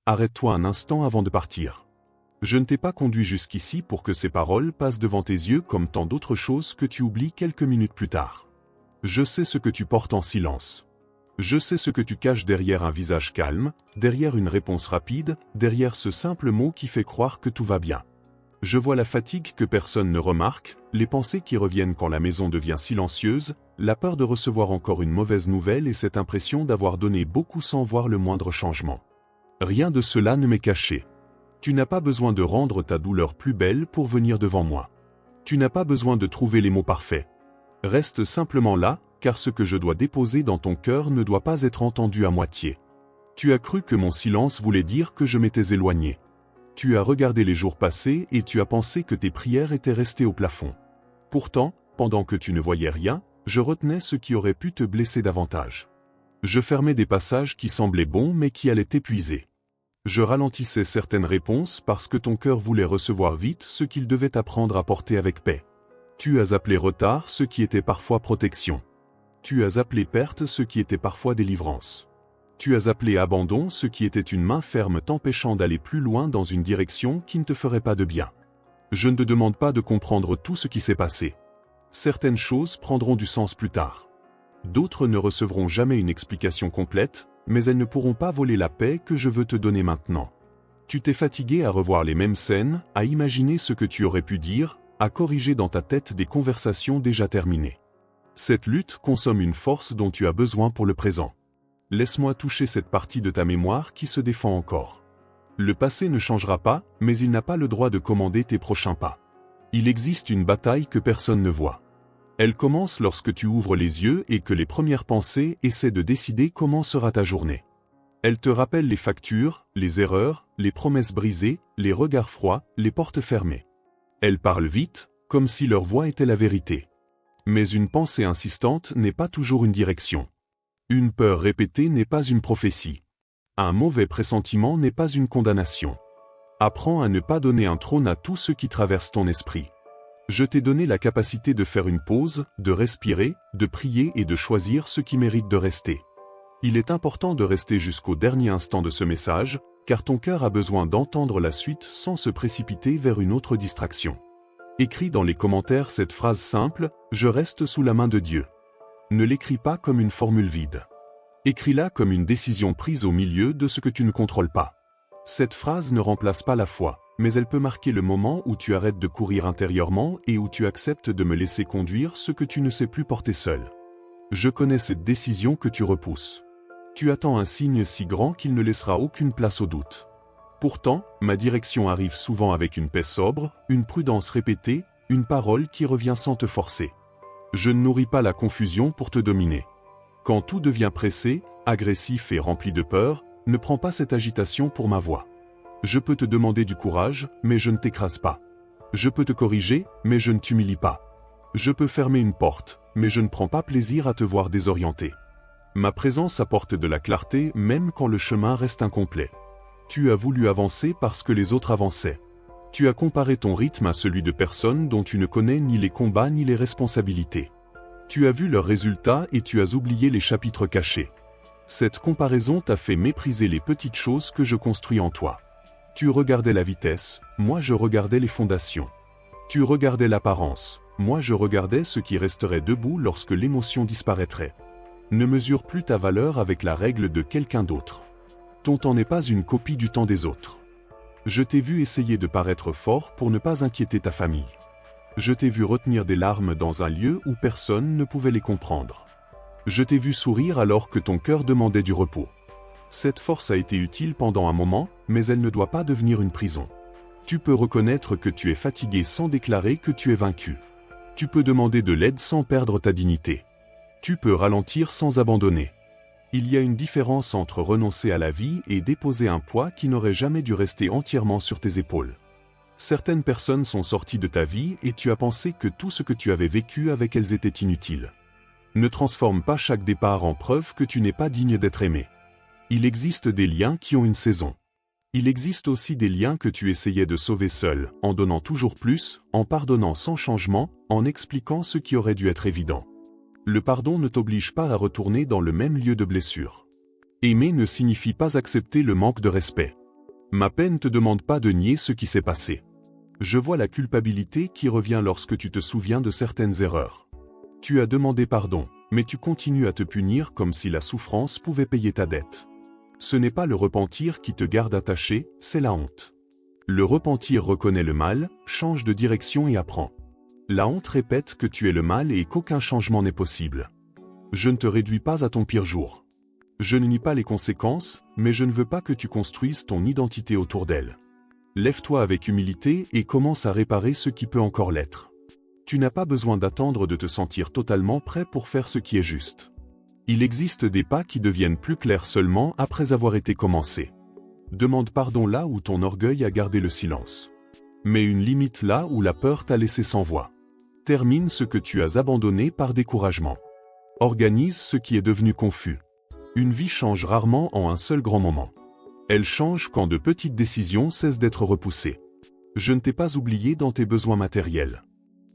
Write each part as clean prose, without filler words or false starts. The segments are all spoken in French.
arrête-toi un instant avant de partir. Je ne t'ai pas conduit jusqu'ici pour que ces paroles passent devant tes yeux comme tant d'autres choses que tu oublies quelques minutes plus tard. Je sais ce que tu portes en silence. Je sais ce que tu caches derrière un visage calme, derrière une réponse rapide, derrière ce simple mot qui fait croire que tout va bien. Je vois la fatigue que personne ne remarque, les pensées qui reviennent quand la maison devient silencieuse, la peur de recevoir encore une mauvaise nouvelle et cette impression d'avoir donné beaucoup sans voir le moindre changement. Rien de cela ne m'est caché. Tu n'as pas besoin de rendre ta douleur plus belle pour venir devant moi. Tu n'as pas besoin de trouver les mots parfaits. Reste simplement là, car ce que je dois déposer dans ton cœur ne doit pas être entendu à moitié. Tu as cru que mon silence voulait dire que je m'étais éloigné. Tu as regardé les jours passés et tu as pensé que tes prières étaient restées au plafond. Pourtant, pendant que tu ne voyais rien, je retenais ce qui aurait pu te blesser davantage. Je fermais des passages qui semblaient bons mais qui allaient t'épuiser. Je ralentissais certaines réponses parce que ton cœur voulait recevoir vite ce qu'il devait apprendre à porter avec paix. Tu as appelé retard ce qui était parfois protection. Tu as appelé perte ce qui était parfois délivrance. Tu as appelé abandon ce qui était une main ferme t'empêchant d'aller plus loin dans une direction qui ne te ferait pas de bien. Je ne te demande pas de comprendre tout ce qui s'est passé. Certaines choses prendront du sens plus tard. D'autres ne recevront jamais une explication complète, mais elles ne pourront pas voler la paix que je veux te donner maintenant. Tu t'es fatigué à revoir les mêmes scènes, à imaginer ce que tu aurais pu dire, à corriger dans ta tête des conversations déjà terminées. Cette lutte consomme une force dont tu as besoin pour le présent. Laisse-moi toucher cette partie de ta mémoire qui se défend encore. Le passé ne changera pas, mais il n'a pas le droit de commander tes prochains pas. Il existe une bataille que personne ne voit. Elle commence lorsque tu ouvres les yeux et que les premières pensées essaient de décider comment sera ta journée. Elle te rappelle les factures, les erreurs, les promesses brisées, les regards froids, les portes fermées. Elle parle vite, comme si leur voix était la vérité. Mais une pensée insistante n'est pas toujours une direction. Une peur répétée n'est pas une prophétie. Un mauvais pressentiment n'est pas une condamnation. Apprends à ne pas donner un trône à tout ce qui traverse ton esprit. Je t'ai donné la capacité de faire une pause, de respirer, de prier et de choisir ce qui mérite de rester. Il est important de rester jusqu'au dernier instant de ce message, car ton cœur a besoin d'entendre la suite sans se précipiter vers une autre distraction. Écris dans les commentaires cette phrase simple, « Je reste sous la main de Dieu ». Ne l'écris pas comme une formule vide. Écris-la comme une décision prise au milieu de ce que tu ne contrôles pas. Cette phrase ne remplace pas la foi, mais elle peut marquer le moment où tu arrêtes de courir intérieurement et où tu acceptes de me laisser conduire ce que tu ne sais plus porter seul. Je connais cette décision que tu repousses. Tu attends un signe si grand qu'il ne laissera aucune place au doute. Pourtant, ma direction arrive souvent avec une paix sobre, une prudence répétée, une parole qui revient sans te forcer. Je ne nourris pas la confusion pour te dominer. Quand tout devient pressé, agressif et rempli de peur, ne prends pas cette agitation pour ma voix. Je peux te demander du courage, mais je ne t'écrase pas. Je peux te corriger, mais je ne t'humilie pas. Je peux fermer une porte, mais je ne prends pas plaisir à te voir désorienté. Ma présence apporte de la clarté même quand le chemin reste incomplet. Tu as voulu avancer parce que les autres avançaient. Tu as comparé ton rythme à celui de personnes dont tu ne connais ni les combats ni les responsabilités. Tu as vu leurs résultats et tu as oublié les chapitres cachés. Cette comparaison t'a fait mépriser les petites choses que je construis en toi. Tu regardais la vitesse, moi je regardais les fondations. Tu regardais l'apparence, moi je regardais ce qui resterait debout lorsque l'émotion disparaîtrait. Ne mesure plus ta valeur avec la règle de quelqu'un d'autre. Ton temps n'est pas une copie du temps des autres. Je t'ai vu essayer de paraître fort pour ne pas inquiéter ta famille. Je t'ai vu retenir des larmes dans un lieu où personne ne pouvait les comprendre. Je t'ai vu sourire alors que ton cœur demandait du repos. Cette force a été utile pendant un moment, mais elle ne doit pas devenir une prison. Tu peux reconnaître que tu es fatigué sans déclarer que tu es vaincu. Tu peux demander de l'aide sans perdre ta dignité. Tu peux ralentir sans abandonner. Il y a une différence entre renoncer à la vie et déposer un poids qui n'aurait jamais dû rester entièrement sur tes épaules. Certaines personnes sont sorties de ta vie et tu as pensé que tout ce que tu avais vécu avec elles était inutile. Ne transforme pas chaque départ en preuve que tu n'es pas digne d'être aimé. Il existe des liens qui ont une saison. Il existe aussi des liens que tu essayais de sauver seul, en donnant toujours plus, en pardonnant sans changement, en expliquant ce qui aurait dû être évident. Le pardon ne t'oblige pas à retourner dans le même lieu de blessure. Aimer ne signifie pas accepter le manque de respect. Ma peine ne te demande pas de nier ce qui s'est passé. Je vois la culpabilité qui revient lorsque tu te souviens de certaines erreurs. Tu as demandé pardon, mais tu continues à te punir comme si la souffrance pouvait payer ta dette. Ce n'est pas le repentir qui te garde attaché, c'est la honte. Le repentir reconnaît le mal, change de direction et apprend. La honte répète que tu es le mal et qu'aucun changement n'est possible. Je ne te réduis pas à ton pire jour. Je ne nie pas les conséquences, mais je ne veux pas que tu construises ton identité autour d'elles. Lève-toi avec humilité et commence à réparer ce qui peut encore l'être. Tu n'as pas besoin d'attendre de te sentir totalement prêt pour faire ce qui est juste. Il existe des pas qui deviennent plus clairs seulement après avoir été commencés. Demande pardon là où ton orgueil a gardé le silence. Mets une limite là où la peur t'a laissé sans voix. Termine ce que tu as abandonné par découragement. Organise ce qui est devenu confus. Une vie change rarement en un seul grand moment. Elle change quand de petites décisions cessent d'être repoussées. Je ne t'ai pas oublié dans tes besoins matériels.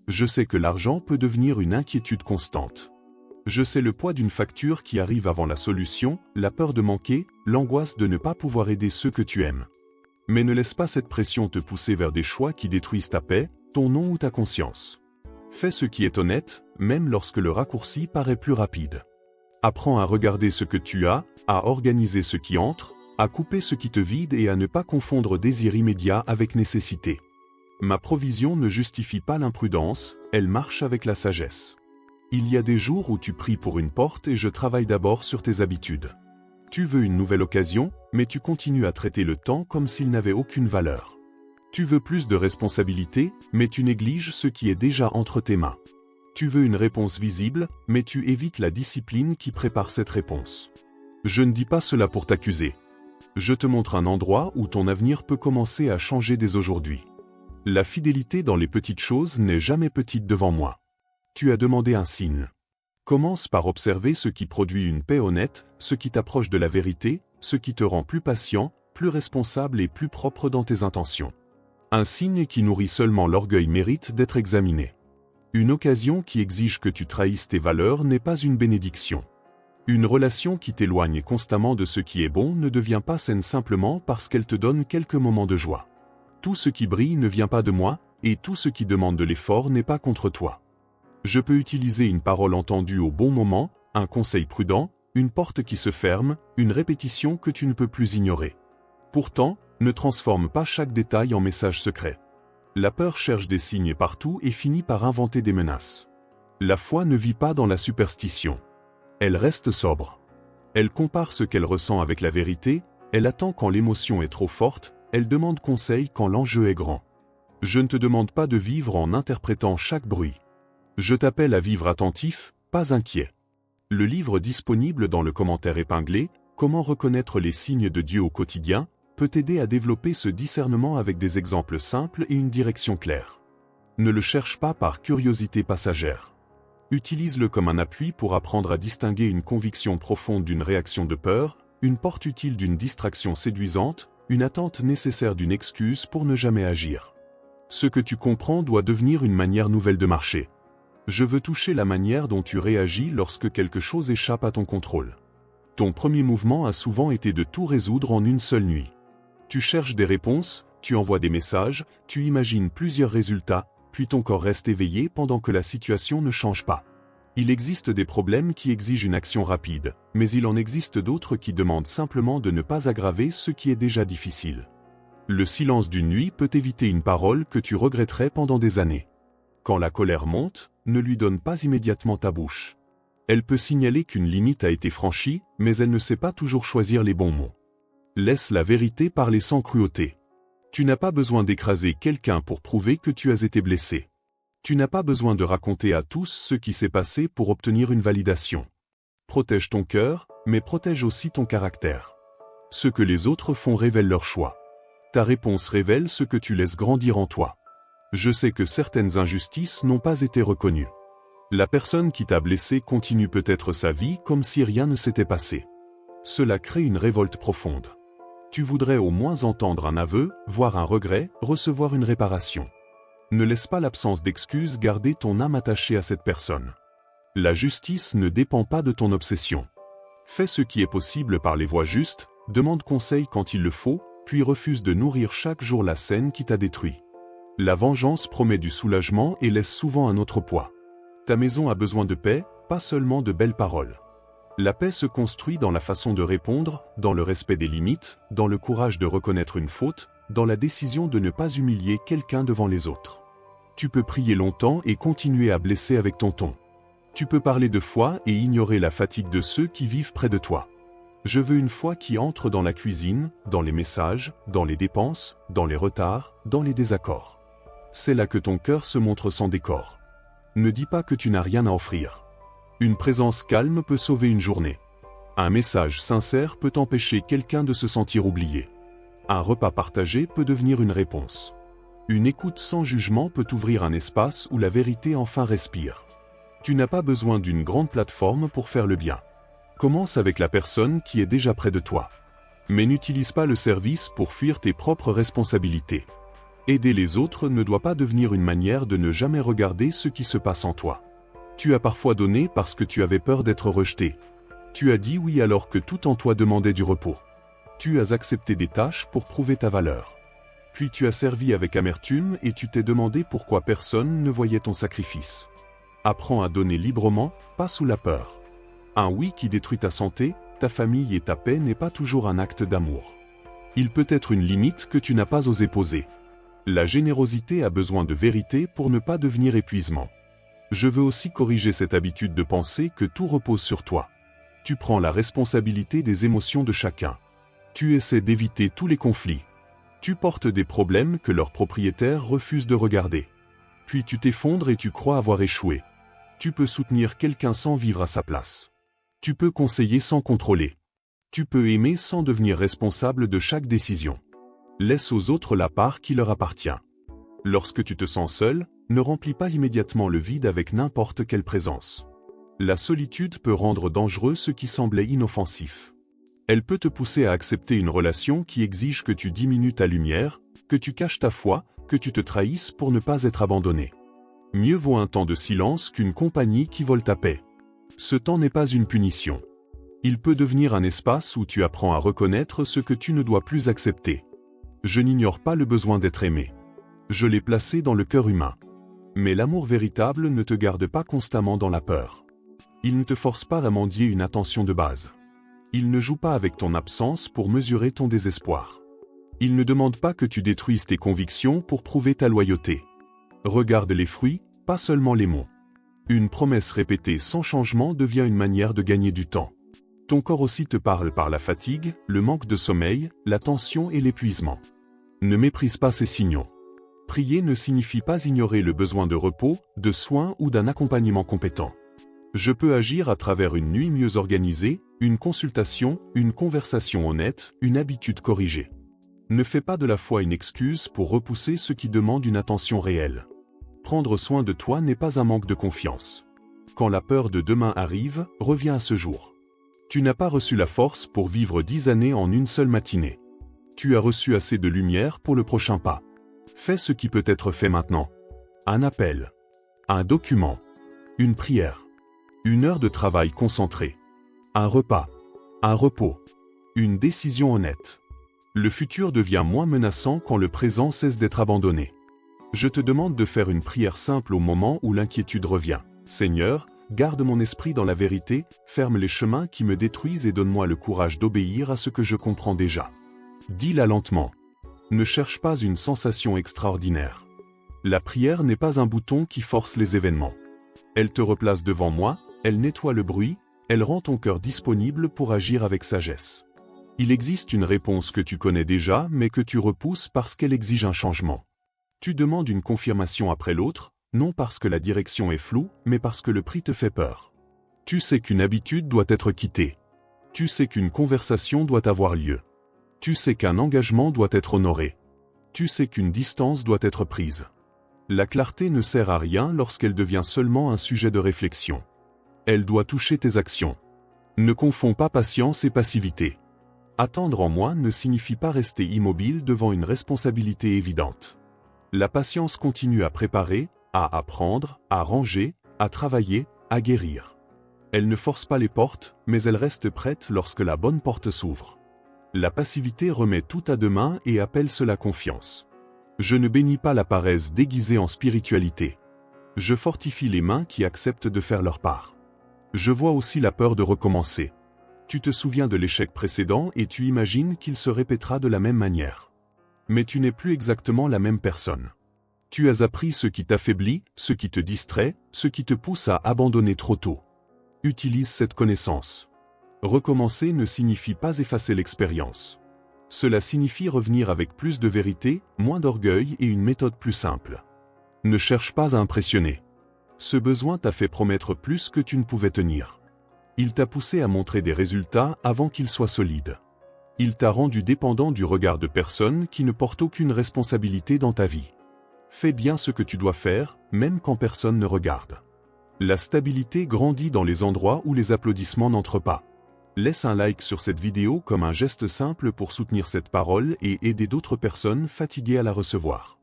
Je sais que l'argent peut devenir une inquiétude constante. Je sais le poids d'une facture qui arrive avant la solution, la peur de manquer, l'angoisse de ne pas pouvoir aider ceux que tu aimes. Mais ne laisse pas cette pression te pousser vers des choix qui détruisent ta paix, ton nom ou ta conscience. Fais ce qui est honnête, même lorsque le raccourci paraît plus rapide. Apprends à regarder ce que tu as, à organiser ce qui entre, à couper ce qui te vide et à ne pas confondre désir immédiat avec nécessité. Ma provision ne justifie pas l'imprudence, elle marche avec la sagesse. Il y a des jours où tu pries pour une porte et je travaille d'abord sur tes habitudes. Tu veux une nouvelle occasion, mais tu continues à traiter le temps comme s'il n'avait aucune valeur. Tu veux plus de responsabilité, mais tu négliges ce qui est déjà entre tes mains. Tu veux une réponse visible, mais tu évites la discipline qui prépare cette réponse. Je ne dis pas cela pour t'accuser. Je te montre un endroit où ton avenir peut commencer à changer dès aujourd'hui. La fidélité dans les petites choses n'est jamais petite devant moi. Tu as demandé un signe. Commence par observer ce qui produit une paix honnête, ce qui t'approche de la vérité, ce qui te rend plus patient, plus responsable et plus propre dans tes intentions. Un signe qui nourrit seulement l'orgueil mérite d'être examiné. Une occasion qui exige que tu trahisses tes valeurs n'est pas une bénédiction. Une relation qui t'éloigne constamment de ce qui est bon ne devient pas saine simplement parce qu'elle te donne quelques moments de joie. Tout ce qui brille ne vient pas de moi, et tout ce qui demande de l'effort n'est pas contre toi. Je peux utiliser une parole entendue au bon moment, un conseil prudent, une porte qui se ferme, une répétition que tu ne peux plus ignorer. Pourtant, ne transforme pas chaque détail en message secret. La peur cherche des signes partout et finit par inventer des menaces. La foi ne vit pas dans la superstition. Elle reste sobre. Elle compare ce qu'elle ressent avec la vérité, elle attend quand l'émotion est trop forte, elle demande conseil quand l'enjeu est grand. Je ne te demande pas de vivre en interprétant chaque bruit. Je t'appelle à vivre attentif, pas inquiet. Le livre disponible dans le commentaire épinglé, Comment reconnaître les signes de Dieu au quotidien, peut t'aider à développer ce discernement avec des exemples simples et une direction claire. Ne le cherche pas par curiosité passagère. Utilise-le comme un appui pour apprendre à distinguer une conviction profonde d'une réaction de peur, une porte utile d'une distraction séduisante, une attente nécessaire d'une excuse pour ne jamais agir. Ce que tu comprends doit devenir une manière nouvelle de marcher. Je veux toucher la manière dont tu réagis lorsque quelque chose échappe à ton contrôle. Ton premier mouvement a souvent été de tout résoudre en une seule nuit. Tu cherches des réponses, tu envoies des messages, tu imagines plusieurs résultats, puis ton corps reste éveillé pendant que la situation ne change pas. Il existe des problèmes qui exigent une action rapide, mais il en existe d'autres qui demandent simplement de ne pas aggraver ce qui est déjà difficile. Le silence d'une nuit peut éviter une parole que tu regretterais pendant des années. Quand la colère monte, ne lui donne pas immédiatement ta bouche. Elle peut signaler qu'une limite a été franchie, mais elle ne sait pas toujours choisir les bons mots. Laisse la vérité parler sans cruauté. Tu n'as pas besoin d'écraser quelqu'un pour prouver que tu as été blessé. Tu n'as pas besoin de raconter à tous ce qui s'est passé pour obtenir une validation. Protège ton cœur, mais protège aussi ton caractère. Ce que les autres font révèle leur choix. Ta réponse révèle ce que tu laisses grandir en toi. Je sais que certaines injustices n'ont pas été reconnues. La personne qui t'a blessé continue peut-être sa vie comme si rien ne s'était passé. Cela crée une révolte profonde. Tu voudrais au moins entendre un aveu, voir un regret, recevoir une réparation. Ne laisse pas l'absence d'excuses garder ton âme attachée à cette personne. La justice ne dépend pas de ton obsession. Fais ce qui est possible par les voies justes, demande conseil quand il le faut, puis refuse de nourrir chaque jour la scène qui t'a détruit. La vengeance promet du soulagement et laisse souvent un autre poids. Ta maison a besoin de paix, pas seulement de belles paroles. La paix se construit dans la façon de répondre, dans le respect des limites, dans le courage de reconnaître une faute, dans la décision de ne pas humilier quelqu'un devant les autres. Tu peux prier longtemps et continuer à blesser avec ton ton. Tu peux parler de foi et ignorer la fatigue de ceux qui vivent près de toi. Je veux une foi qui entre dans la cuisine, dans les messages, dans les dépenses, dans les retards, dans les désaccords. C'est là que ton cœur se montre sans décor. Ne dis pas que tu n'as rien à offrir. Une présence calme peut sauver une journée. Un message sincère peut empêcher quelqu'un de se sentir oublié. Un repas partagé peut devenir une réponse. Une écoute sans jugement peut ouvrir un espace où la vérité enfin respire. Tu n'as pas besoin d'une grande plateforme pour faire le bien. Commence avec la personne qui est déjà près de toi. Mais n'utilise pas le service pour fuir tes propres responsabilités. Aider les autres ne doit pas devenir une manière de ne jamais regarder ce qui se passe en toi. Tu as parfois donné parce que tu avais peur d'être rejeté. Tu as dit oui alors que tout en toi demandait du repos. Tu as accepté des tâches pour prouver ta valeur. Puis tu as servi avec amertume et tu t'es demandé pourquoi personne ne voyait ton sacrifice. Apprends à donner librement, pas sous la peur. Un oui qui détruit ta santé, ta famille et ta paix n'est pas toujours un acte d'amour. Il peut être une limite que tu n'as pas osé poser. La générosité a besoin de vérité pour ne pas devenir épuisement. Je veux aussi corriger cette habitude de penser que tout repose sur toi. Tu prends la responsabilité des émotions de chacun. Tu essaies d'éviter tous les conflits. Tu portes des problèmes que leurs propriétaires refusent de regarder. Puis tu t'effondres et tu crois avoir échoué. Tu peux soutenir quelqu'un sans vivre à sa place. Tu peux conseiller sans contrôler. Tu peux aimer sans devenir responsable de chaque décision. Laisse aux autres la part qui leur appartient. Lorsque tu te sens seul, ne remplis pas immédiatement le vide avec n'importe quelle présence. La solitude peut rendre dangereux ce qui semblait inoffensif. Elle peut te pousser à accepter une relation qui exige que tu diminues ta lumière, que tu caches ta foi, que tu te trahisses pour ne pas être abandonné. Mieux vaut un temps de silence qu'une compagnie qui vole ta paix. Ce temps n'est pas une punition. Il peut devenir un espace où tu apprends à reconnaître ce que tu ne dois plus accepter. Je n'ignore pas le besoin d'être aimé. Je l'ai placé dans le cœur humain. Mais l'amour véritable ne te garde pas constamment dans la peur. Il ne te force pas à mendier une attention de base. Il ne joue pas avec ton absence pour mesurer ton désespoir. Il ne demande pas que tu détruises tes convictions pour prouver ta loyauté. Regarde les fruits, pas seulement les mots. Une promesse répétée sans changement devient une manière de gagner du temps. Ton corps aussi te parle par la fatigue, le manque de sommeil, la tension et l'épuisement. Ne méprise pas ces signaux. Prier ne signifie pas ignorer le besoin de repos, de soins ou d'un accompagnement compétent. Je peux agir à travers une nuit mieux organisée, une consultation, une conversation honnête, une habitude corrigée. Ne fais pas de la foi une excuse pour repousser ce qui demande une attention réelle. Prendre soin de toi n'est pas un manque de confiance. Quand la peur de demain arrive, reviens à ce jour. Tu n'as pas reçu la force pour vivre 10 années en une seule matinée. Tu as reçu assez de lumière pour le prochain pas. Fais ce qui peut être fait maintenant. Un appel. Un document. Une prière. Une heure de travail concentré. Un repas. Un repos. Une décision honnête. Le futur devient moins menaçant quand le présent cesse d'être abandonné. Je te demande de faire une prière simple au moment où l'inquiétude revient. Seigneur, garde mon esprit dans la vérité, ferme les chemins qui me détruisent et donne-moi le courage d'obéir à ce que je comprends déjà. Dis-la lentement. Ne cherche pas une sensation extraordinaire. La prière n'est pas un bouton qui force les événements. Elle te replace devant moi, elle nettoie le bruit, elle rend ton cœur disponible pour agir avec sagesse. Il existe une réponse que tu connais déjà mais que tu repousses parce qu'elle exige un changement. Tu demandes une confirmation après l'autre, non parce que la direction est floue, mais parce que le prix te fait peur. Tu sais qu'une habitude doit être quittée. Tu sais qu'une conversation doit avoir lieu. Tu sais qu'un engagement doit être honoré. Tu sais qu'une distance doit être prise. La clarté ne sert à rien lorsqu'elle devient seulement un sujet de réflexion. Elle doit toucher tes actions. Ne confonds pas patience et passivité. Attendre en moi ne signifie pas rester immobile devant une responsabilité évidente. La patience continue à préparer, à apprendre, à ranger, à travailler, à guérir. Elle ne force pas les portes, mais elle reste prête lorsque la bonne porte s'ouvre. La passivité remet tout à demain et appelle cela confiance. Je ne bénis pas la paresse déguisée en spiritualité. Je fortifie les mains qui acceptent de faire leur part. Je vois aussi la peur de recommencer. Tu te souviens de l'échec précédent et tu imagines qu'il se répétera de la même manière. Mais tu n'es plus exactement la même personne. Tu as appris ce qui t'affaiblit, ce qui te distrait, ce qui te pousse à abandonner trop tôt. Utilise cette connaissance. Recommencer ne signifie pas effacer l'expérience. Cela signifie revenir avec plus de vérité, moins d'orgueil et une méthode plus simple. Ne cherche pas à impressionner. Ce besoin t'a fait promettre plus que tu ne pouvais tenir. Il t'a poussé à montrer des résultats avant qu'ils soient solides. Il t'a rendu dépendant du regard de personnes qui ne portent aucune responsabilité dans ta vie. Fais bien ce que tu dois faire, même quand personne ne regarde. La stabilité grandit dans les endroits où les applaudissements n'entrent pas. Laisse un like sur cette vidéo comme un geste simple pour soutenir cette parole et aider d'autres personnes fatiguées à la recevoir.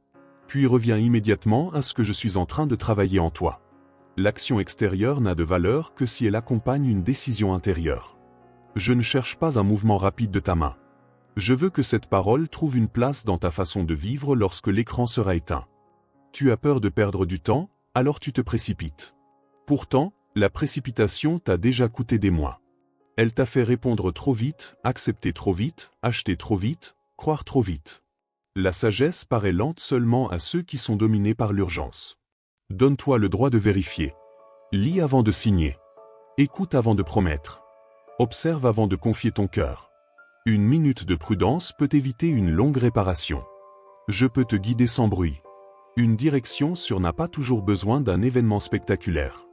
Puis reviens immédiatement à ce que je suis en train de travailler en toi. L'action extérieure n'a de valeur que si elle accompagne une décision intérieure. Je ne cherche pas un mouvement rapide de ta main. Je veux que cette parole trouve une place dans ta façon de vivre lorsque l'écran sera éteint. Tu as peur de perdre du temps, alors tu te précipites. Pourtant, la précipitation t'a déjà coûté des mois. Elle t'a fait répondre trop vite, accepter trop vite, acheter trop vite, croire trop vite. La sagesse paraît lente seulement à ceux qui sont dominés par l'urgence. Donne-toi le droit de vérifier. Lis avant de signer. Écoute avant de promettre. Observe avant de confier ton cœur. Une minute de prudence peut éviter une longue réparation. Je peux te guider sans bruit. Une direction sûre n'a pas toujours besoin d'un événement spectaculaire.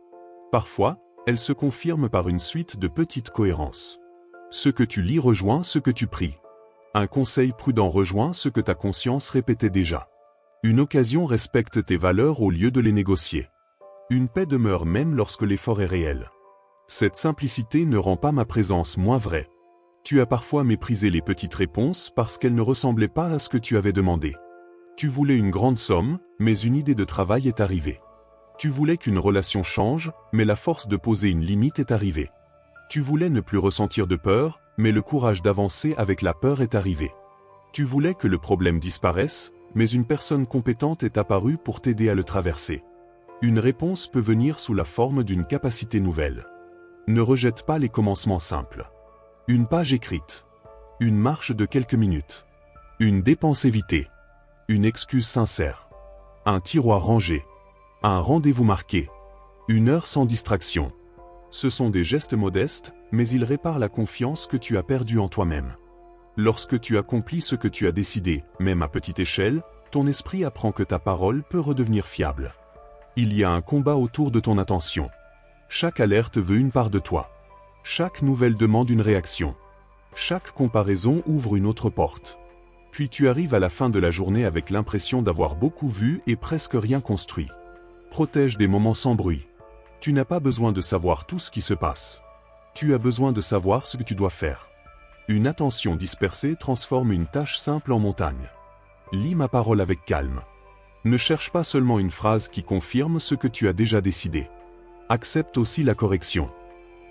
Parfois, elle se confirme par une suite de petites cohérences. Ce que tu lis rejoint ce que tu pries. Un conseil prudent rejoint ce que ta conscience répétait déjà. Une occasion respecte tes valeurs au lieu de les négocier. Une paix demeure même lorsque l'effort est réel. Cette simplicité ne rend pas ma présence moins vraie. Tu as parfois méprisé les petites réponses parce qu'elles ne ressemblaient pas à ce que tu avais demandé. Tu voulais une grande somme, mais une idée de travail est arrivée. Tu voulais qu'une relation change, mais la force de poser une limite est arrivée. Tu voulais ne plus ressentir de peur, mais le courage d'avancer avec la peur est arrivé. Tu voulais que le problème disparaisse, mais une personne compétente est apparue pour t'aider à le traverser. Une réponse peut venir sous la forme d'une capacité nouvelle. Ne rejette pas les commencements simples. Une page écrite. Une marche de quelques minutes. Une dépense évitée. Une excuse sincère. Un tiroir rangé. Un rendez-vous marqué. Une heure sans distraction. Ce sont des gestes modestes, mais ils réparent la confiance que tu as perdue en toi-même. Lorsque tu accomplis ce que tu as décidé, même à petite échelle, ton esprit apprend que ta parole peut redevenir fiable. Il y a un combat autour de ton attention. Chaque alerte veut une part de toi. Chaque nouvelle demande une réaction. Chaque comparaison ouvre une autre porte. Puis tu arrives à la fin de la journée avec l'impression d'avoir beaucoup vu et presque rien construit. Protège des moments sans bruit. Tu n'as pas besoin de savoir tout ce qui se passe. Tu as besoin de savoir ce que tu dois faire. Une attention dispersée transforme une tâche simple en montagne. Lis ma parole avec calme. Ne cherche pas seulement une phrase qui confirme ce que tu as déjà décidé. Accepte aussi la correction.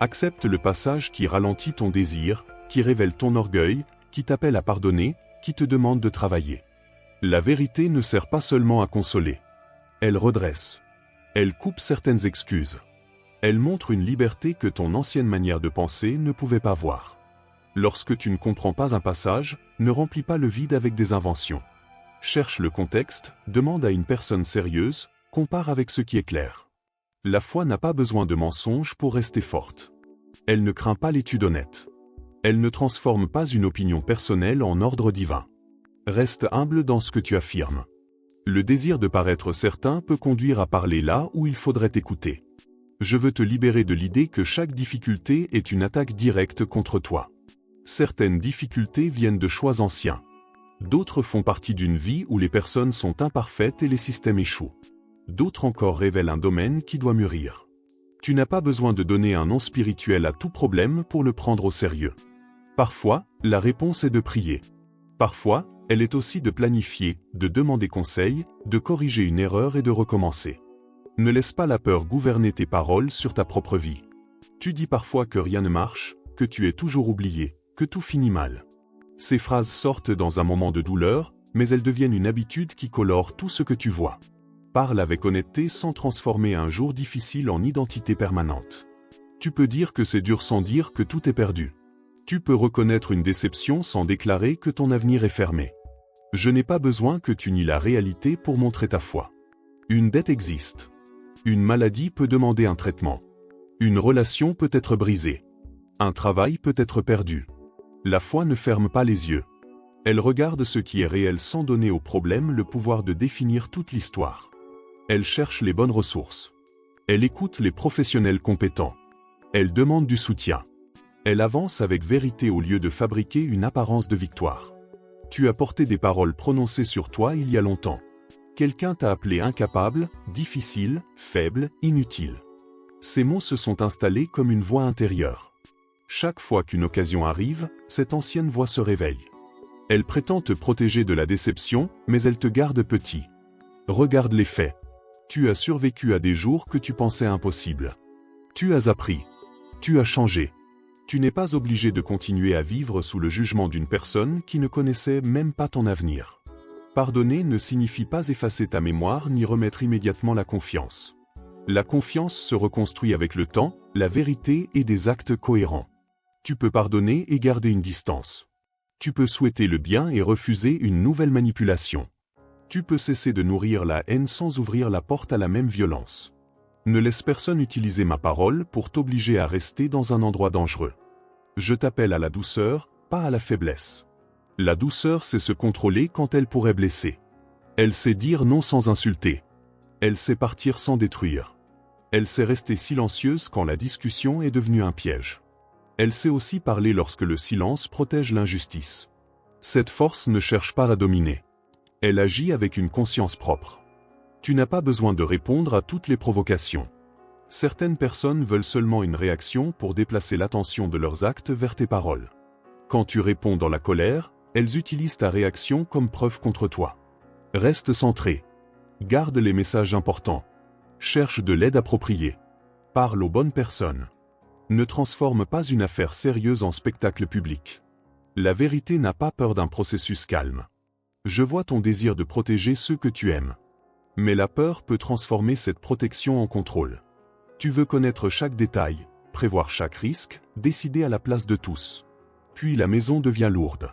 Accepte le passage qui ralentit ton désir, qui révèle ton orgueil, qui t'appelle à pardonner, qui te demande de travailler. La vérité ne sert pas seulement à consoler. Elle redresse. Elle coupe certaines excuses. Elle montre une liberté que ton ancienne manière de penser ne pouvait pas voir. Lorsque tu ne comprends pas un passage, ne remplis pas le vide avec des inventions. Cherche le contexte, demande à une personne sérieuse, compare avec ce qui est clair. La foi n'a pas besoin de mensonges pour rester forte. Elle ne craint pas l'étude honnête. Elle ne transforme pas une opinion personnelle en ordre divin. Reste humble dans ce que tu affirmes. Le désir de paraître certain peut conduire à parler là où il faudrait écouter. Je veux te libérer de l'idée que chaque difficulté est une attaque directe contre toi. Certaines difficultés viennent de choix anciens. D'autres font partie d'une vie où les personnes sont imparfaites et les systèmes échouent. D'autres encore révèlent un domaine qui doit mûrir. Tu n'as pas besoin de donner un nom spirituel à tout problème pour le prendre au sérieux. Parfois, la réponse est de prier. Parfois, elle est aussi de planifier, de demander conseil, de corriger une erreur et de recommencer. Ne laisse pas la peur gouverner tes paroles sur ta propre vie. Tu dis parfois que rien ne marche, que tu es toujours oublié, que tout finit mal. Ces phrases sortent dans un moment de douleur, mais elles deviennent une habitude qui colore tout ce que tu vois. Parle avec honnêteté sans transformer un jour difficile en identité permanente. Tu peux dire que c'est dur sans dire que tout est perdu. Tu peux reconnaître une déception sans déclarer que ton avenir est fermé. Je n'ai pas besoin que tu nies la réalité pour montrer ta foi. Une dette existe. Une maladie peut demander un traitement. Une relation peut être brisée. Un travail peut être perdu. La foi ne ferme pas les yeux. Elle regarde ce qui est réel sans donner au problème le pouvoir de définir toute l'histoire. Elle cherche les bonnes ressources. Elle écoute les professionnels compétents. Elle demande du soutien. Elle avance avec vérité au lieu de fabriquer une apparence de victoire. Tu as porté des paroles prononcées sur toi il y a longtemps. Quelqu'un t'a appelé incapable, difficile, faible, inutile. Ces mots se sont installés comme une voix intérieure. Chaque fois qu'une occasion arrive, cette ancienne voix se réveille. Elle prétend te protéger de la déception, mais elle te garde petit. Regarde les faits. Tu as survécu à des jours que tu pensais impossibles. Tu as appris. Tu as changé. Tu n'es pas obligé de continuer à vivre sous le jugement d'une personne qui ne connaissait même pas ton avenir. Pardonner ne signifie pas effacer ta mémoire ni remettre immédiatement la confiance. La confiance se reconstruit avec le temps, la vérité et des actes cohérents. Tu peux pardonner et garder une distance. Tu peux souhaiter le bien et refuser une nouvelle manipulation. Tu peux cesser de nourrir la haine sans ouvrir la porte à la même violence. Ne laisse personne utiliser ma parole pour t'obliger à rester dans un endroit dangereux. Je t'appelle à la douceur, pas à la faiblesse. La douceur, c'est se contrôler quand elle pourrait blesser. Elle sait dire non sans insulter. Elle sait partir sans détruire. Elle sait rester silencieuse quand la discussion est devenue un piège. Elle sait aussi parler lorsque le silence protège l'injustice. Cette force ne cherche pas à dominer. Elle agit avec une conscience propre. Tu n'as pas besoin de répondre à toutes les provocations. Certaines personnes veulent seulement une réaction pour déplacer l'attention de leurs actes vers tes paroles. Quand tu réponds dans la colère, elles utilisent ta réaction comme preuve contre toi. Reste centré. Garde les messages importants. Cherche de l'aide appropriée. Parle aux bonnes personnes. Ne transforme pas une affaire sérieuse en spectacle public. La vérité n'a pas peur d'un processus calme. Je vois ton désir de protéger ceux que tu aimes. Mais la peur peut transformer cette protection en contrôle. Tu veux connaître chaque détail, prévoir chaque risque, décider à la place de tous. Puis la maison devient lourde.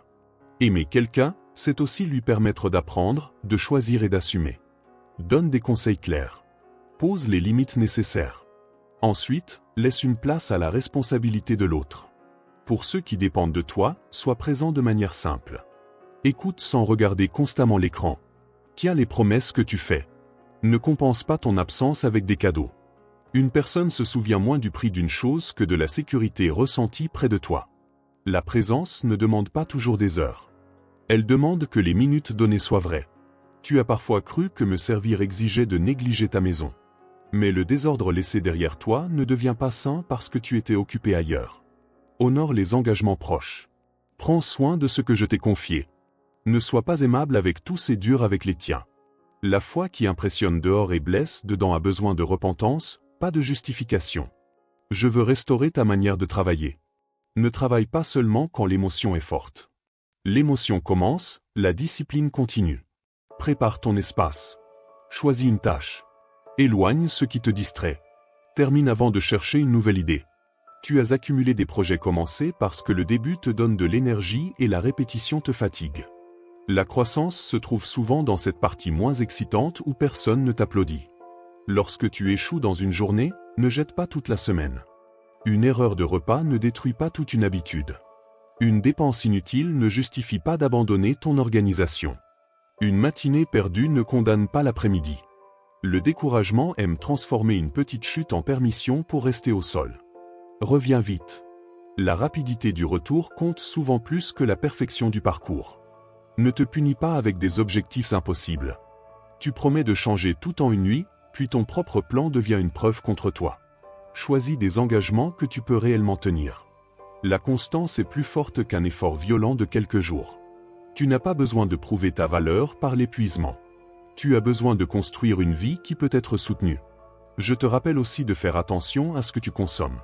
Aimer quelqu'un, c'est aussi lui permettre d'apprendre, de choisir et d'assumer. Donne des conseils clairs. Pose les limites nécessaires. Ensuite, laisse une place à la responsabilité de l'autre. Pour ceux qui dépendent de toi, sois présent de manière simple. Écoute sans regarder constamment l'écran. Tiens les promesses que tu fais. Ne compense pas ton absence avec des cadeaux. Une personne se souvient moins du prix d'une chose que de la sécurité ressentie près de toi. La présence ne demande pas toujours des heures. Elle demande que les minutes données soient vraies. Tu as parfois cru que me servir exigeait de négliger ta maison. Mais le désordre laissé derrière toi ne devient pas sain parce que tu étais occupé ailleurs. Honore les engagements proches. Prends soin de ce que je t'ai confié. Ne sois pas aimable avec tous et dur avec les tiens. La foi qui impressionne dehors et blesse dedans a besoin de repentance, pas de justification. Je veux restaurer ta manière de travailler. Ne travaille pas seulement quand l'émotion est forte. L'émotion commence, la discipline continue. Prépare ton espace. Choisis une tâche. Éloigne ce qui te distrait. Termine avant de chercher une nouvelle idée. Tu as accumulé des projets commencés parce que le début te donne de l'énergie et la répétition te fatigue. La croissance se trouve souvent dans cette partie moins excitante où personne ne t'applaudit. Lorsque tu échoues dans une journée, ne jette pas toute la semaine. Une erreur de repas ne détruit pas toute une habitude. Une dépense inutile ne justifie pas d'abandonner ton organisation. Une matinée perdue ne condamne pas l'après-midi. Le découragement aime transformer une petite chute en permission pour rester au sol. Reviens vite. La rapidité du retour compte souvent plus que la perfection du parcours. Ne te punis pas avec des objectifs impossibles. Tu promets de changer tout en une nuit, puis ton propre plan devient une preuve contre toi. Choisis des engagements que tu peux réellement tenir. La constance est plus forte qu'un effort violent de quelques jours. Tu n'as pas besoin de prouver ta valeur par l'épuisement. Tu as besoin de construire une vie qui peut être soutenue. Je te rappelle aussi de faire attention à ce que tu consommes.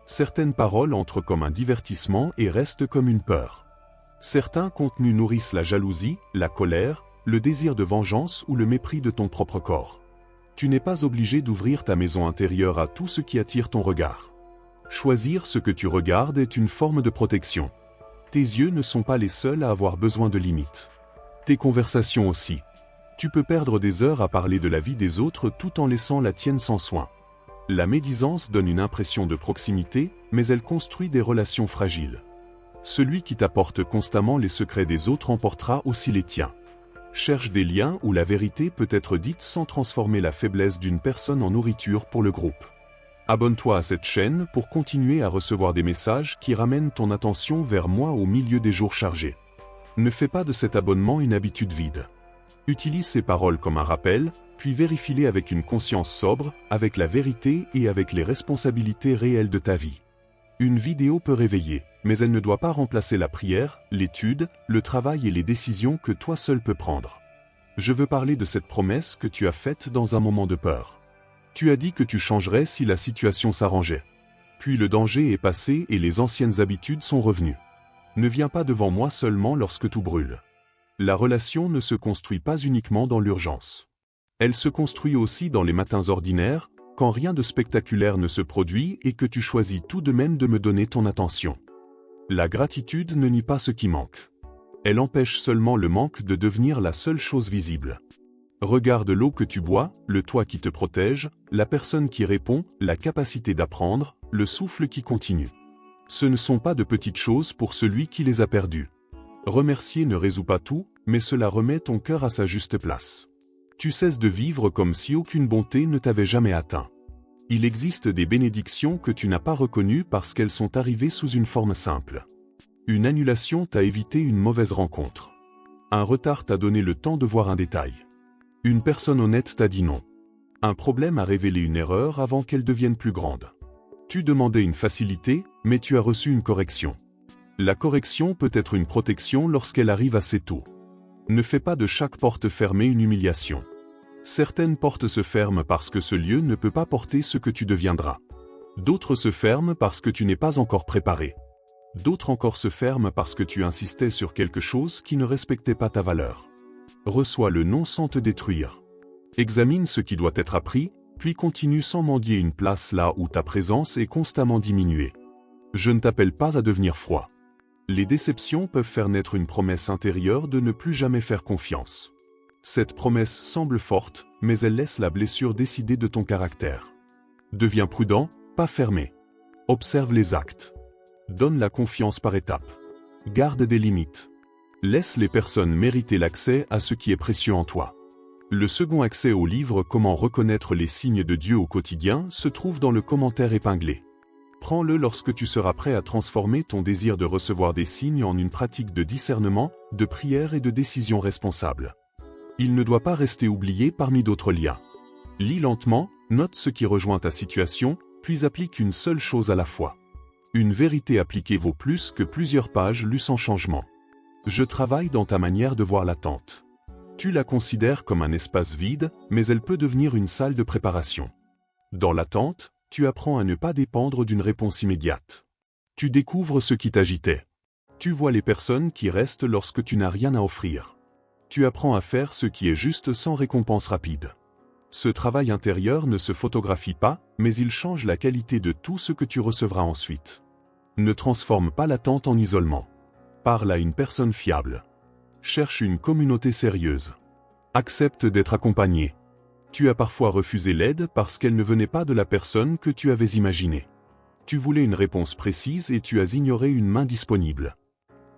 Certaines paroles entrent comme un divertissement et restent comme une peur. Certains contenus nourrissent la jalousie, la colère, le désir de vengeance ou le mépris de ton propre corps. Tu n'es pas obligé d'ouvrir ta maison intérieure à tout ce qui attire ton regard. Choisir ce que tu regardes est une forme de protection. Tes yeux ne sont pas les seuls à avoir besoin de limites. Tes conversations aussi. Tu peux perdre des heures à parler de la vie des autres tout en laissant la tienne sans soin. La médisance donne une impression de proximité, mais elle construit des relations fragiles. Celui qui t'apporte constamment les secrets des autres emportera aussi les tiens. Cherche des liens où la vérité peut être dite sans transformer la faiblesse d'une personne en nourriture pour le groupe. Abonne-toi à cette chaîne pour continuer à recevoir des messages qui ramènent ton attention vers moi au milieu des jours chargés. Ne fais pas de cet abonnement une habitude vide. Utilise ces paroles comme un rappel, puis vérifie-les avec une conscience sobre, avec la vérité et avec les responsabilités réelles de ta vie. Une vidéo peut réveiller, mais elle ne doit pas remplacer la prière, l'étude, le travail et les décisions que toi seul peux prendre. Je veux parler de cette promesse que tu as faite dans un moment de peur. Tu as dit que tu changerais si la situation s'arrangeait. Puis le danger est passé et les anciennes habitudes sont revenues. Ne viens pas devant moi seulement lorsque tout brûle. La relation ne se construit pas uniquement dans l'urgence. Elle se construit aussi dans les matins ordinaires, quand rien de spectaculaire ne se produit et que tu choisis tout de même de me donner ton attention. La gratitude ne nie pas ce qui manque. Elle empêche seulement le manque de devenir la seule chose visible. Regarde l'eau que tu bois, le toit qui te protège, la personne qui répond, la capacité d'apprendre, le souffle qui continue. Ce ne sont pas de petites choses pour celui qui les a perdues. Remercier ne résout pas tout, mais cela remet ton cœur à sa juste place. Tu cesses de vivre comme si aucune bonté ne t'avait jamais atteint. Il existe des bénédictions que tu n'as pas reconnues parce qu'elles sont arrivées sous une forme simple. Une annulation t'a évité une mauvaise rencontre. Un retard t'a donné le temps de voir un détail. Une personne honnête t'a dit non. Un problème a révélé une erreur avant qu'elle devienne plus grande. Tu demandais une facilité, mais tu as reçu une correction. La correction peut être une protection lorsqu'elle arrive assez tôt. Ne fais pas de chaque porte fermée une humiliation. Certaines portes se ferment parce que ce lieu ne peut pas porter ce que tu deviendras. D'autres se ferment parce que tu n'es pas encore préparé. D'autres encore se ferment parce que tu insistais sur quelque chose qui ne respectait pas ta valeur. Reçois le non sans te détruire. Examine ce qui doit être appris, puis continue sans mendier une place là où ta présence est constamment diminuée. Je ne t'appelle pas à devenir froid. Les déceptions peuvent faire naître une promesse intérieure de ne plus jamais faire confiance. Cette promesse semble forte, mais elle laisse la blessure décider de ton caractère. Deviens prudent, pas fermé. Observe les actes. Donne la confiance par étapes. Garde des limites. Laisse les personnes mériter l'accès à ce qui est précieux en toi. Le second accès au livre « Comment reconnaître les signes de Dieu au quotidien » se trouve dans le commentaire épinglé. Prends-le lorsque tu seras prêt à transformer ton désir de recevoir des signes en une pratique de discernement, de prière et de décision responsable. Il ne doit pas rester oublié parmi d'autres liens. Lis lentement, note ce qui rejoint ta situation, puis applique une seule chose à la fois. Une vérité appliquée vaut plus que plusieurs pages lues sans changement. Je travaille dans ta manière de voir l'attente. Tu la considères comme un espace vide, mais elle peut devenir une salle de préparation. Dans l'attente, tu apprends à ne pas dépendre d'une réponse immédiate. Tu découvres ce qui t'agitait. Tu vois les personnes qui restent lorsque tu n'as rien à offrir. Tu apprends à faire ce qui est juste sans récompense rapide. Ce travail intérieur ne se photographie pas, mais il change la qualité de tout ce que tu recevras ensuite. Ne transforme pas l'attente en isolement. Parle à une personne fiable. Cherche une communauté sérieuse. Accepte d'être accompagné. Tu as parfois refusé l'aide parce qu'elle ne venait pas de la personne que tu avais imaginée. Tu voulais une réponse précise et tu as ignoré une main disponible.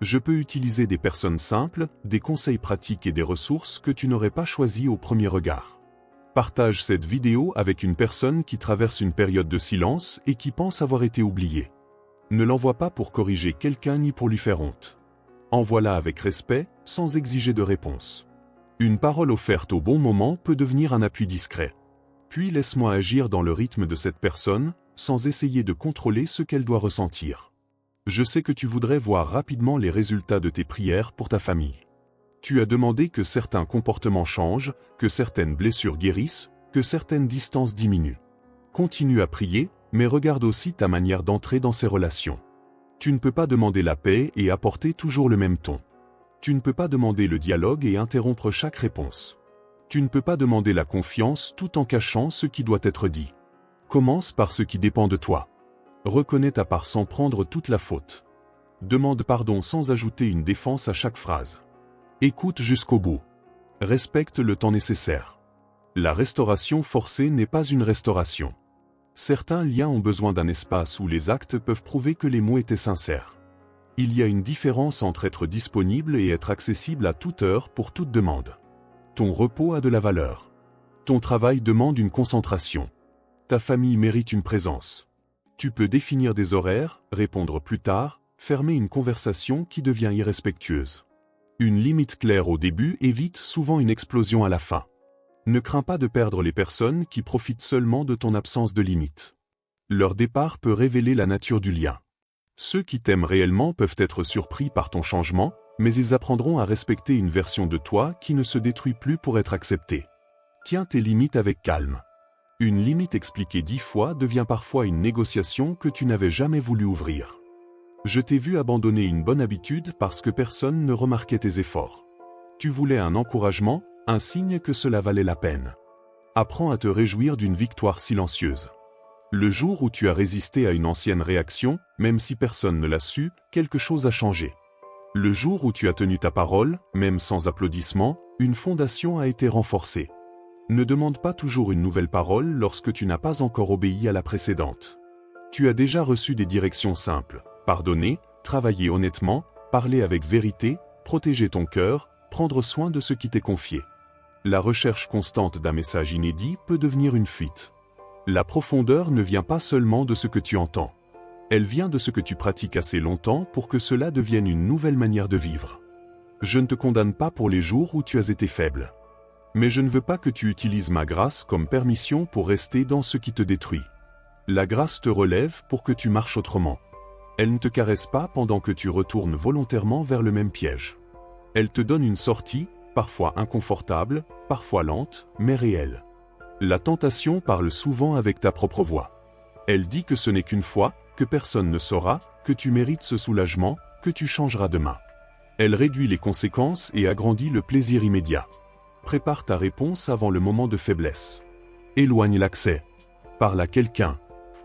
Je peux utiliser des personnes simples, des conseils pratiques et des ressources que tu n'aurais pas choisies au premier regard. Partage cette vidéo avec une personne qui traverse une période de silence et qui pense avoir été oubliée. Ne l'envoie pas pour corriger quelqu'un ni pour lui faire honte. Envoie-la avec respect, sans exiger de réponse. Une parole offerte au bon moment peut devenir un appui discret. Puis laisse-moi agir dans le rythme de cette personne, sans essayer de contrôler ce qu'elle doit ressentir. Je sais que tu voudrais voir rapidement les résultats de tes prières pour ta famille. Tu as demandé que certains comportements changent, que certaines blessures guérissent, que certaines distances diminuent. Continue à prier, mais regarde aussi ta manière d'entrer dans ces relations. Tu ne peux pas demander la paix et apporter toujours le même ton. Tu ne peux pas demander le dialogue et interrompre chaque réponse. Tu ne peux pas demander la confiance tout en cachant ce qui doit être dit. Commence par ce qui dépend de toi. Reconnais ta part sans prendre toute la faute. Demande pardon sans ajouter une défense à chaque phrase. Écoute jusqu'au bout. Respecte le temps nécessaire. La restauration forcée n'est pas une restauration. Certains liens ont besoin d'un espace où les actes peuvent prouver que les mots étaient sincères. Il y a une différence entre être disponible et être accessible à toute heure pour toute demande. Ton repos a de la valeur. Ton travail demande une concentration. Ta famille mérite une présence. Tu peux définir des horaires, répondre plus tard, fermer une conversation qui devient irrespectueuse. Une limite claire au début évite souvent une explosion à la fin. Ne crains pas de perdre les personnes qui profitent seulement de ton absence de limite. Leur départ peut révéler la nature du lien. Ceux qui t'aiment réellement peuvent être surpris par ton changement, mais ils apprendront à respecter une version de toi qui ne se détruit plus pour être acceptée. Tiens tes limites avec calme. Une limite expliquée 10 fois devient parfois une négociation que tu n'avais jamais voulu ouvrir. Je t'ai vu abandonner une bonne habitude parce que personne ne remarquait tes efforts. Tu voulais un encouragement, un signe que cela valait la peine. Apprends à te réjouir d'une victoire silencieuse. Le jour où tu as résisté à une ancienne réaction, même si personne ne l'a su, quelque chose a changé. Le jour où tu as tenu ta parole, même sans applaudissements, une fondation a été renforcée. Ne demande pas toujours une nouvelle parole lorsque tu n'as pas encore obéi à la précédente. Tu as déjà reçu des directions simples. Pardonner, travailler honnêtement, parler avec vérité, protéger ton cœur, prendre soin de ce qui t'est confié. La recherche constante d'un message inédit peut devenir une fuite. La profondeur ne vient pas seulement de ce que tu entends. Elle vient de ce que tu pratiques assez longtemps pour que cela devienne une nouvelle manière de vivre. Je ne te condamne pas pour les jours où tu as été faible. Mais je ne veux pas que tu utilises ma grâce comme permission pour rester dans ce qui te détruit. La grâce te relève pour que tu marches autrement. Elle ne te caresse pas pendant que tu retournes volontairement vers le même piège. Elle te donne une sortie, parfois inconfortable, parfois lente, mais réelle. La tentation parle souvent avec ta propre voix. Elle dit que ce n'est qu'une fois, que personne ne saura, que tu mérites ce soulagement, que tu changeras demain. Elle réduit les conséquences et agrandit le plaisir immédiat. Prépare ta réponse avant le moment de faiblesse. Éloigne l'accès. Parle à quelqu'un.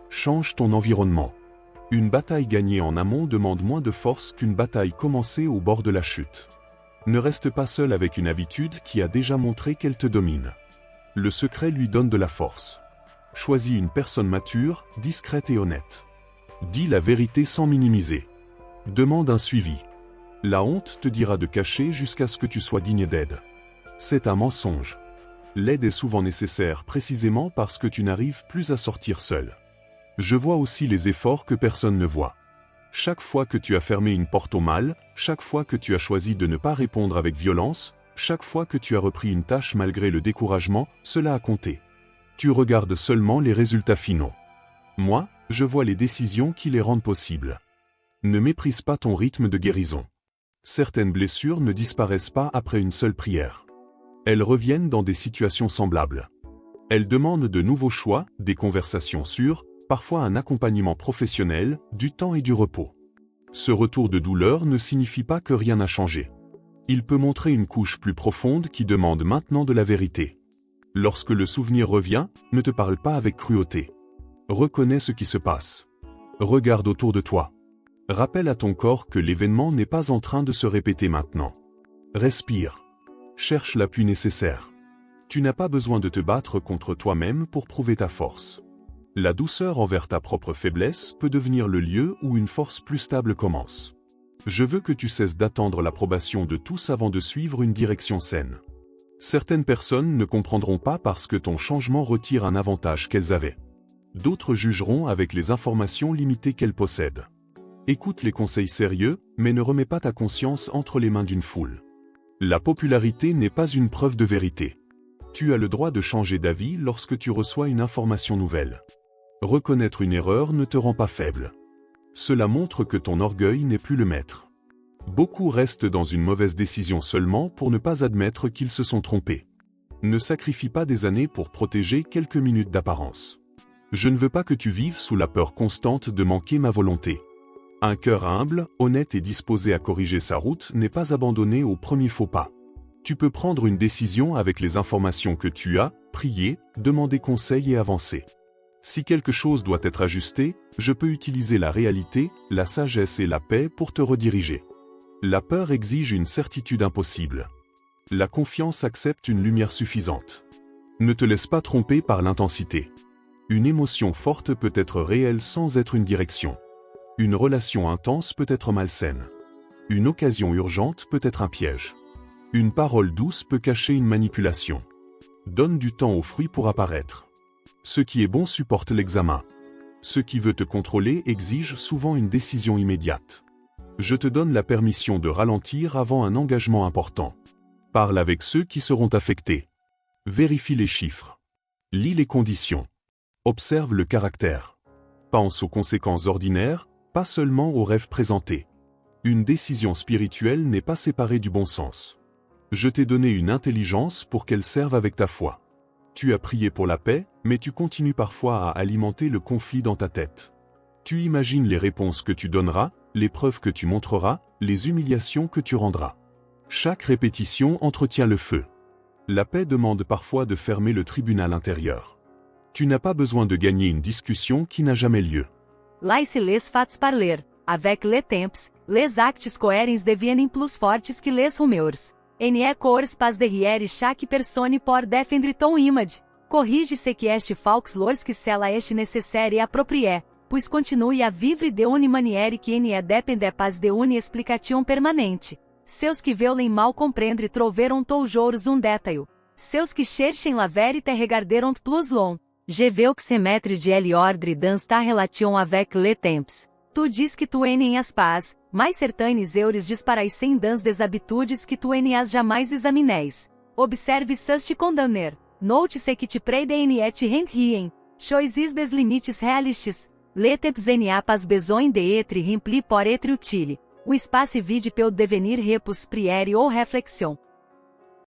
Change ton environnement. Une bataille gagnée en amont demande moins de force qu'une bataille commencée au bord de la chute. Ne reste pas seul avec une habitude qui a déjà montré qu'elle te domine. Le secret lui donne de la force. Choisis une personne mature, discrète et honnête. Dis la vérité sans minimiser. Demande un suivi. La honte te dira de cacher jusqu'à ce que tu sois digne d'aide. C'est un mensonge. L'aide est souvent nécessaire précisément parce que tu n'arrives plus à sortir seul. Je vois aussi les efforts que personne ne voit. Chaque fois que tu as fermé une porte au mal, chaque fois que tu as choisi de ne pas répondre avec violence, chaque fois que tu as repris une tâche malgré le découragement, cela a compté. Tu regardes seulement les résultats finaux. Moi, je vois les décisions qui les rendent possibles. Ne méprise pas ton rythme de guérison. Certaines blessures ne disparaissent pas après une seule prière. Elles reviennent dans des situations semblables. Elles demandent de nouveaux choix, des conversations sûres, parfois un accompagnement professionnel, du temps et du repos. Ce retour de douleur ne signifie pas que rien n'a changé. Il peut montrer une couche plus profonde qui demande maintenant de la vérité. Lorsque le souvenir revient, ne te parle pas avec cruauté. Reconnais ce qui se passe. Regarde autour de toi. Rappelle à ton corps que l'événement n'est pas en train de se répéter maintenant. Respire. Cherche l'appui nécessaire. Tu n'as pas besoin de te battre contre toi-même pour prouver ta force. La douceur envers ta propre faiblesse peut devenir le lieu où une force plus stable commence. Je veux que tu cesses d'attendre l'approbation de tous avant de suivre une direction saine. Certaines personnes ne comprendront pas parce que ton changement retire un avantage qu'elles avaient. D'autres jugeront avec les informations limitées qu'elles possèdent. Écoute les conseils sérieux, mais ne remets pas ta conscience entre les mains d'une foule. La popularité n'est pas une preuve de vérité. Tu as le droit de changer d'avis lorsque tu reçois une information nouvelle. Reconnaître une erreur ne te rend pas faible. Cela montre que ton orgueil n'est plus le maître. Beaucoup restent dans une mauvaise décision seulement pour ne pas admettre qu'ils se sont trompés. Ne sacrifie pas des années pour protéger quelques minutes d'apparence. Je ne veux pas que tu vives sous la peur constante de manquer ma volonté. Un cœur humble, honnête et disposé à corriger sa route n'est pas abandonné au premier faux pas. Tu peux prendre une décision avec les informations que tu as, prier, demander conseil et avancer. Si quelque chose doit être ajusté, je peux utiliser la réalité, la sagesse et la paix pour te rediriger. La peur exige une certitude impossible. La confiance accepte une lumière suffisante. Ne te laisse pas tromper par l'intensité. Une émotion forte peut être réelle sans être une direction. Une relation intense peut être malsaine. Une occasion urgente peut être un piège. Une parole douce peut cacher une manipulation. Donne du temps aux fruits pour apparaître. Ce qui est bon supporte l'examen. Ce qui veut te contrôler exige souvent une décision immédiate. Je te donne la permission de ralentir avant un engagement important. Parle avec ceux qui seront affectés. Vérifie les chiffres. Lis les conditions. Observe le caractère. Pense aux conséquences ordinaires, pas seulement aux rêves présentés. Une décision spirituelle n'est pas séparée du bon sens. Je t'ai donné une intelligence pour qu'elle serve avec ta foi. Tu as prié pour la paix, mais tu continues parfois à alimenter le conflit dans ta tête. Tu imagines les réponses que tu donneras, les preuves que tu montreras, les humiliations que tu rendras. Chaque répétition entretient le feu. La paix demande parfois de fermer le tribunal intérieur. Tu n'as pas besoin de gagner une discussion qui n'a jamais lieu. Laisse les faits parler, avec le temps, les actes coherents deviennent plus fortes que les rumeurs. Ne cours pas derrière chaque personne por défendre ton image. Corrige-se que este faux lorsque cela est nécessaire et approprié, pois continue a vivre de une manière que ne depende pas de une explicação permanente. Seus que veulent mal compreendre trouveram toujours un détail. Seus que cherchem la vérité regarderam plus long. Je veux que se mettre de l'ordre dans ta relation avec le temps. Tu dis que tu as paz, mas certaines heures disparaissem dans des habitudes que tu n'as jamais examinées. Observe sans te condamner. Note-se que te preden et te renriem. Choisis des limites réalistes. Le temps n'a pas besoin de être rempli pour être utile. O espaço vide peut devenir repos prière ou réflexion.